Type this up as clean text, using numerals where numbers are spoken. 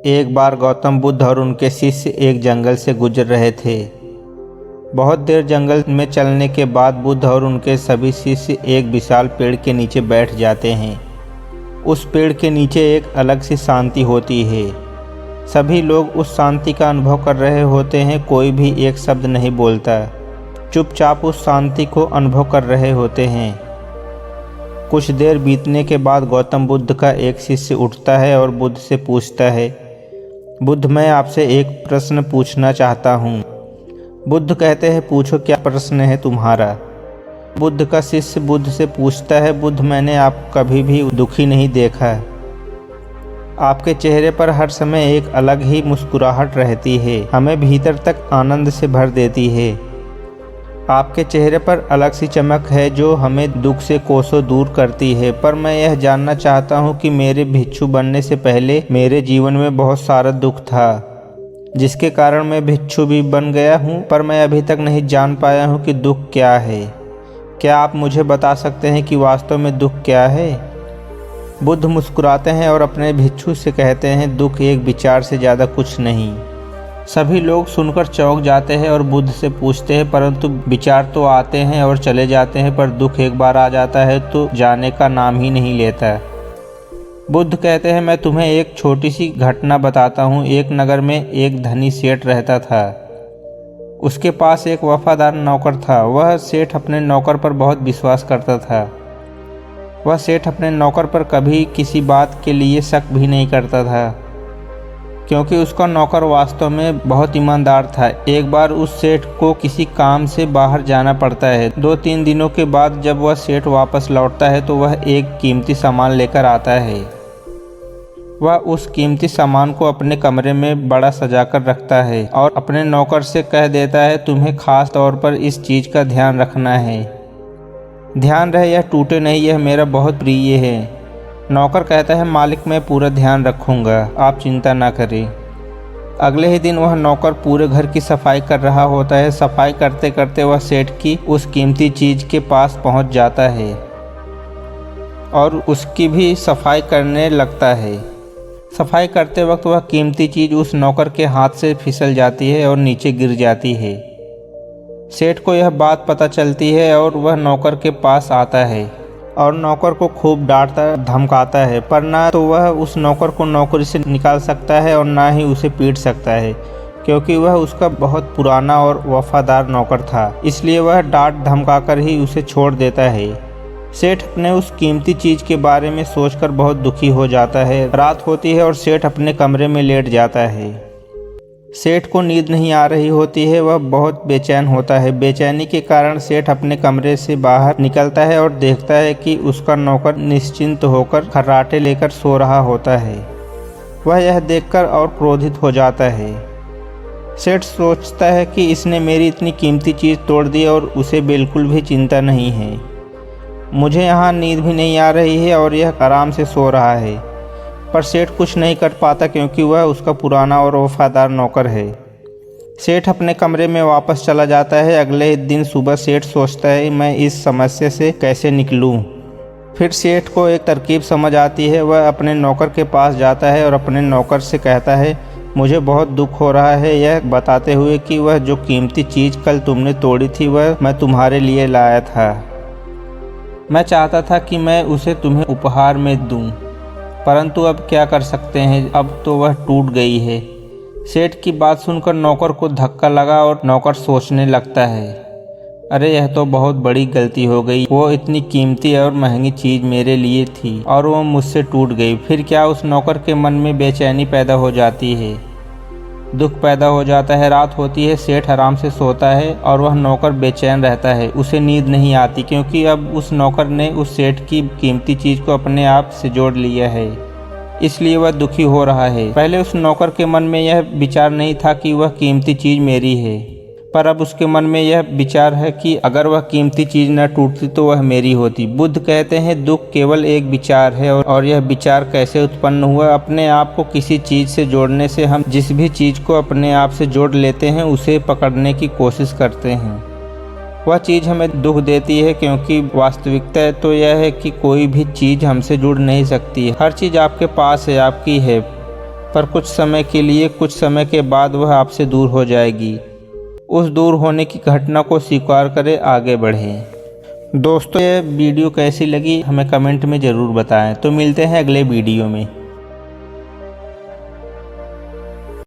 एक बार गौतम बुद्ध और उनके शिष्य एक जंगल से गुजर रहे थे। बहुत देर जंगल में चलने के बाद बुद्ध और उनके सभी शिष्य एक विशाल पेड़ के नीचे बैठ जाते हैं। उस पेड़ के नीचे एक अलग सी शांति होती है। सभी लोग उस शांति का अनुभव कर रहे होते हैं। कोई भी एक शब्द नहीं बोलता, चुपचाप उस शांति को अनुभव कर रहे होते हैं। कुछ देर बीतने के बाद गौतम बुद्ध का एक शिष्य उठता है और बुद्ध से पूछता है, बुद्ध, मैं आपसे एक प्रश्न पूछना चाहता हूँ। बुद्ध कहते हैं, पूछो, क्या प्रश्न है तुम्हारा। बुद्ध का शिष्य बुद्ध से पूछता है, बुद्ध, मैंने आप कभी भी दुखी नहीं देखा। आपके चेहरे पर हर समय एक अलग ही मुस्कुराहट रहती है, हमें भीतर तक आनंद से भर देती है। आपके चेहरे पर अलग सी चमक है जो हमें दुख से कोसों दूर करती है। पर मैं यह जानना चाहता हूँ कि मेरे भिक्षु बनने से पहले मेरे जीवन में बहुत सारा दुख था, जिसके कारण मैं भिक्षु भी बन गया हूँ। पर मैं अभी तक नहीं जान पाया हूँ कि दुख क्या है। क्या आप मुझे बता सकते हैं कि वास्तव में दुख क्या है? बुद्ध मुस्कुराते हैं और अपने भिक्षु से कहते हैं, दुख एक विचार से ज़्यादा कुछ नहीं। सभी लोग सुनकर चौंक जाते हैं और बुद्ध से पूछते हैं, परंतु विचार तो आते हैं और चले जाते हैं, पर दुख एक बार आ जाता है तो जाने का नाम ही नहीं लेता। बुद्ध कहते हैं, मैं तुम्हें एक छोटी सी घटना बताता हूँ। एक नगर में एक धनी सेठ रहता था। उसके पास एक वफादार नौकर था। वह सेठ अपने नौकर पर बहुत विश्वास करता था। वह सेठ अपने नौकर पर कभी किसी बात के लिए शक भी नहीं करता था, क्योंकि उसका नौकर वास्तव में बहुत ईमानदार था। एक बार उस सेठ को किसी काम से बाहर जाना पड़ता है। 2-3 दिनों के बाद जब वह सेठ वापस लौटता है तो वह एक कीमती सामान लेकर आता है। वह उस कीमती सामान को अपने कमरे में बड़ा सजाकर रखता है और अपने नौकर से कह देता है, तुम्हें खास तौर पर इस चीज़ का ध्यान रखना है। ध्यान रहे यह टूटे नहीं, यह मेरा बहुत प्रिय है। नौकर कहता है, मालिक, मैं पूरा ध्यान रखूंगा, आप चिंता ना करें। अगले ही दिन वह नौकर पूरे घर की सफाई कर रहा होता है। सफाई करते करते वह सेठ की उस कीमती चीज़ के पास पहुंच जाता है और उसकी भी सफाई करने लगता है। सफाई करते वक्त वह कीमती चीज़ उस नौकर के हाथ से फिसल जाती है और नीचे गिर जाती है। सेठ को यह बात पता चलती है और वह नौकर के पास आता है और नौकर को खूब डांटता धमकाता है, पर ना तो वह उस नौकर को नौकरी से निकाल सकता है और ना ही उसे पीट सकता है, क्योंकि वह उसका बहुत पुराना और वफादार नौकर था। इसलिए वह डांट धमकाकर ही उसे छोड़ देता है। सेठ अपने उस कीमती चीज़ के बारे में सोचकर बहुत दुखी हो जाता है। रात होती है और सेठ अपने कमरे में लेट जाता है। सेठ को नींद नहीं आ रही होती है, वह बहुत बेचैन होता है। बेचैनी के कारण सेठ अपने कमरे से बाहर निकलता है और देखता है कि उसका नौकर निश्चिंत होकर खर्राटे लेकर सो रहा होता है। वह यह देखकर और क्रोधित हो जाता है। सेठ सोचता है कि इसने मेरी इतनी कीमती चीज़ तोड़ दी और उसे बिल्कुल भी चिंता नहीं है। मुझे यहाँ नींद भी नहीं आ रही है और यह आराम से सो रहा है। पर सेठ कुछ नहीं कर पाता, क्योंकि वह उसका पुराना और वफादार नौकर है। सेठ अपने कमरे में वापस चला जाता है। अगले दिन सुबह सेठ सोचता है, मैं इस समस्या से कैसे निकलूं। फिर सेठ को एक तरकीब समझ आती है। वह अपने नौकर के पास जाता है और अपने नौकर से कहता है, मुझे बहुत दुख हो रहा है, यह बताते हुए कि वह जो कीमती चीज़ कल तुमने तोड़ी थी वह मैं तुम्हारे लिए लाया था। मैं चाहता था कि मैं उसे तुम्हें उपहार में दूँ, परंतु अब क्या कर सकते हैं, अब तो वह टूट गई है। सेठ की बात सुनकर नौकर को धक्का लगा और नौकर सोचने लगता है, अरे यह तो बहुत बड़ी गलती हो गई। वो इतनी कीमती और महंगी चीज़ मेरे लिए थी और वो मुझसे टूट गई। फिर क्या उस नौकर के मन में बेचैनी पैदा हो जाती है, दुख पैदा हो जाता है। रात होती है, सेठ आराम से सोता है और वह नौकर बेचैन रहता है। उसे नींद नहीं आती, क्योंकि अब उस नौकर ने उस सेठ की कीमती चीज़ को अपने आप से जोड़ लिया है, इसलिए वह दुखी हो रहा है। पहले उस नौकर के मन में यह विचार नहीं था कि वह कीमती चीज़ मेरी है, पर अब उसके मन में यह विचार है कि अगर वह कीमती चीज़ न टूटती तो वह मेरी होती। बुद्ध कहते हैं, दुख केवल एक विचार है और यह विचार कैसे उत्पन्न हुआ। अपने आप को किसी चीज़ से जोड़ने से हम जिस भी चीज़ को अपने आप से जोड़ लेते हैं उसे पकड़ने की कोशिश करते हैं। वह चीज़ हमें दुख देती है, क्योंकि वास्तविकता तो यह है कि कोई भी चीज़ हमसे जुड़ नहीं सकती। हर चीज़ आपके पास है, आपकी है, पर कुछ समय के लिए, कुछ समय के बाद वह आपसे दूर हो जाएगी। उस दूर होने की घटना को स्वीकार करें, आगे बढ़ें। दोस्तों, ये वीडियो कैसी लगी हमें कमेंट में ज़रूर बताएं। तो मिलते हैं अगले वीडियो में।